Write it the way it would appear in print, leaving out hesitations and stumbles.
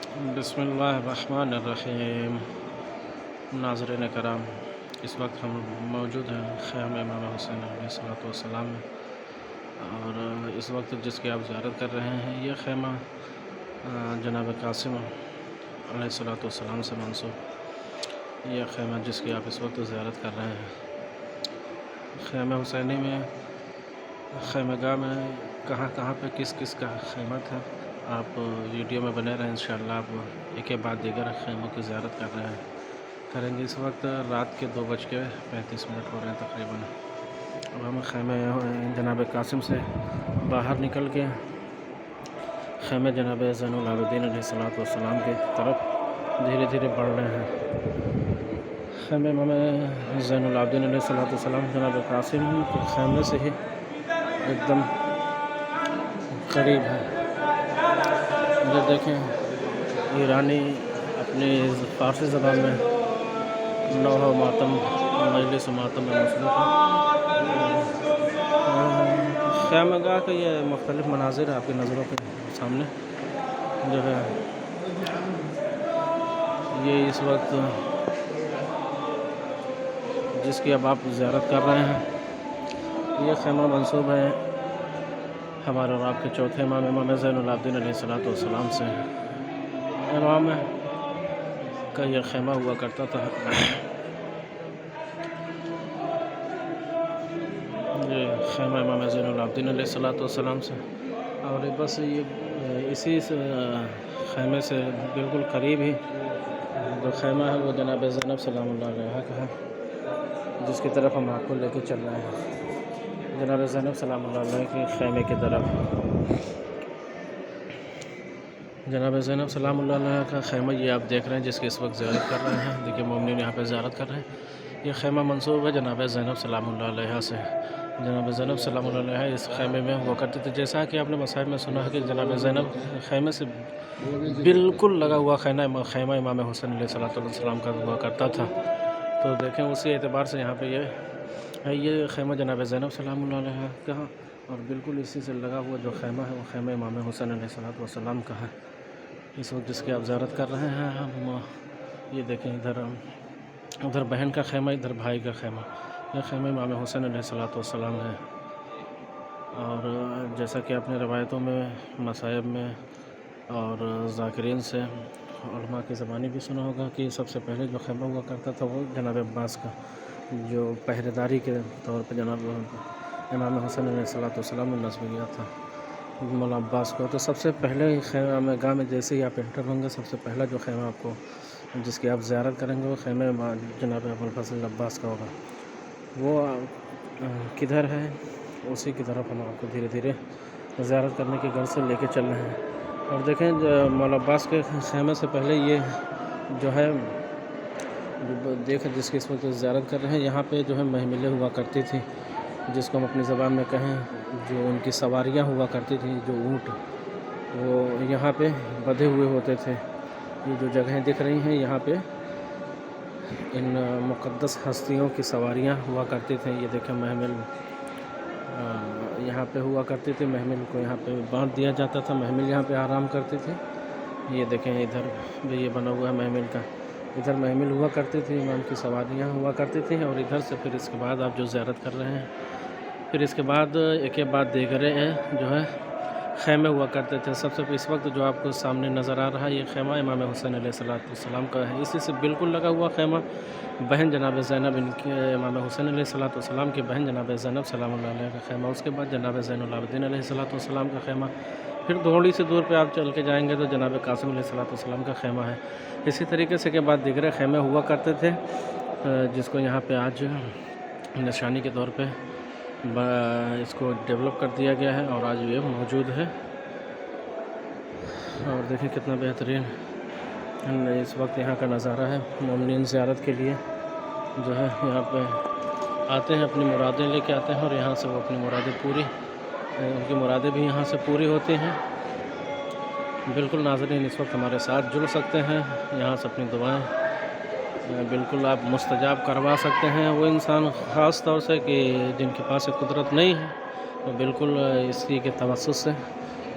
بسم اللہ الرحمن الرحیم۔ ناظرین کرام، اس وقت ہم موجود ہیں خیمہ امام حسین علیہ السلام میں، اور اس وقت جس کی آپ زیارت کر رہے ہیں یہ خیمہ جناب قاسم علیہ السلام سے منسوب یہ خیمہ جس کی آپ اس وقت زیارت کر رہے ہیں۔ خیمہ حسینی میں خیمہ گاہ میں کہاں کہاں پہ کس کس کا خیمہ تھا، آپ ویڈیو میں بنے رہیں، انشاءاللہ آپ ایک کے بعد دیگر خیموں کی زیارت کریں گے۔ اس وقت رات کے 2:35 ہو رہے ہیں تقریباً۔ اب ہم خیمہ جناب قاسم سے باہر نکل کے خیمہ جناب زین العابدین علیہ السلام کی طرف دھیرے دھیرے بڑھ رہے ہیں۔ خیمہ امام زین العابدین علیہ السلام جناب قاسم کے خیمے سے ہی ایک دم قریب ہے۔ یہ دیکھیں، ایرانی اپنی فارسی زبان میں نوحہ و ماتم مجلس و ماتم میں مصروف ہے۔ خیمہ گاہ کا یہ مختلف مناظر آپ کی نظروں کے سامنے جو ہے یہ اس وقت جس کی اب آپ زیارت کر رہے ہیں یہ خیمہ منسوب ہے ہمارے اور آپ کے چوتھے امام امام زین العابدین علیہ السلام سے۔ امام کا یہ خیمہ ہوا کرتا تھا۔ یہ خیمہ امام زین العابدین علیہ السلام سے، اور بس یہ اسی خیمے سے بالکل قریب ہی جو خیمہ ہے وہ جناب زینب سلام اللہ علیہا کا ہے، جس کی طرف ہم آپ کو لے کے چل رہے ہیں، جناب زینب سلام اللہ علیہ کے خیمے کی طرف۔ جناب زینب سلام اللہ علیہ کا خیمہ یہ آپ دیکھ رہے ہیں جس کی اس وقت زیارت کر رہے ہیں۔ دیکھیے مومنین یہاں پہ زیارت کر رہے ہیں۔ یہ خیمہ منسوب ہے جناب زینب سلام اللہ علیہ سے۔ جناب زینب سلام اللہ علیہ اس خیمے میں ہوا کرتے تھے، جیسا کہ آپ نے مصائب میں سنا ہے کہ جناب زینب خیمے سے بالکل لگا ہوا خیمہ امام حسین علیہ السلام کا ہوا کرتا تھا۔ تو دیکھیں اسی اعتبار سے یہاں پہ یہ خیمہ جناب زینب سلام اللہ علیہ کا، اور بالکل اسی سے لگا ہوا جو خیمہ ہے وہ خیمہ امام حسین علیہ السلام کا ہے۔ اس وقت جس کی آپ زیارت کر رہے ہیں ہم یہ دیکھیں، ادھر بہن کا خیمہ، ادھر بھائی کا خیمہ، یہ خیمہ امام حسین علیہ السلام ہے۔ اور جیسا کہ آپ نے روایتوں میں، مصائب میں اور ذاکرین سے، علماء کی زبانی بھی سنا ہوگا کہ سب سے پہلے جو خیمہ ہوا کرتا تھا وہ جناب عباس کا، جو پہرے داری کے طور پہ جناب امام حسین علیہ السلام نے نصب کیا تھا مولا عباس کو۔ تو سب سے پہلے خیمہ گاہ میں جیسے ہی آپ انٹر ہوں گے، سب سے پہلا جو خیمہ آپ کو جس کی آپ زیارت کریں گے وہ خیمہ جناب ابوالفضل عباس کا ہوگا۔ وہ کدھر ہے اسی کی طرف ہم آپ کو دھیرے دھیرے زیارت کرنے کی غرض سے لے کے چل رہے ہیں۔ اور دیکھیں مولا عباس کے خیمے سے پہلے یہ جو ہے جس کی اس وقت زیارت کر رہے ہیں، یہاں پہ جو ہے محملیں ہوا کرتی تھی، جس کو ہم اپنی زبان میں کہیں جو ان کی سواریاں ہوا کرتی تھیں، جو اونٹ وہ یہاں پہ بدھے ہوئے ہوتے تھے۔ یہ جو جگہیں دکھ رہی ہیں یہاں پہ ان مقدس ہستیوں کی سواریاں ہوا کرتی تھیں۔ یہ دیکھیں محمل یہاں پہ ہوا کرتی تھی، محمل کو یہاں پہ باندھ دیا جاتا تھا، محمل یہاں پہ آرام کرتی تھی۔ یہ دیکھیں ادھر بھی یہ بنا ہوا ہے محمل کا، ادھر محمل ہوا کرتی تھی، امام کی سواریاں ہوا کرتی تھیں، اور ادھر سے پھر اس کے بعد آپ جو زیارت کر رہے ہیں، پھر اس کے بعد ایک کے بعد دیگرے جو ہے خیمے ہوا کرتے تھے۔ سب سے اس وقت جو آپ کو سامنے نظر آ رہا ہے یہ خیمہ امام حسین علیہ السلام کا ہے۔ اسی سے بالکل لگا ہوا خیمہ بہن جناب زینب، ان کے امام حسین علیہ السلام کی بہن جناب زینب سلام اللہ علیہ کا خیمہ، اس کے بعد جناب زین العابدین علیہ السلام کا خیمہ، پھر تھوڑی سی دور پہ آپ چل کے جائیں گے تو جناب قاسم علیہ السلام کا خیمہ ہے۔ اسی طریقے سے کے بعد دیگر خیمے ہوا کرتے تھے، جس کو یہاں پہ آج نشانی کے طور پہ اس کو ڈیولپ کر دیا گیا ہے، اور آج یہ موجود ہے۔ اور دیکھیں کتنا بہترین اس وقت یہاں کا نظارہ ہے۔ مومنین زیارت کے لیے جو ہے یہاں پہ آتے ہیں، اپنی مرادیں لے کے آتے ہیں، اور یہاں سے وہ اپنی مرادیں ان کی مرادیں بھی یہاں سے پوری ہوتی ہیں۔ بالکل ناظرین اس وقت ہمارے ساتھ جڑ سکتے ہیں، یہاں سے اپنی دعائیں بالکل آپ مستجاب کروا سکتے ہیں۔ وہ انسان خاص طور سے کہ جن کے پاس قدرت نہیں ہے، تو بالکل اسی کے توسط سے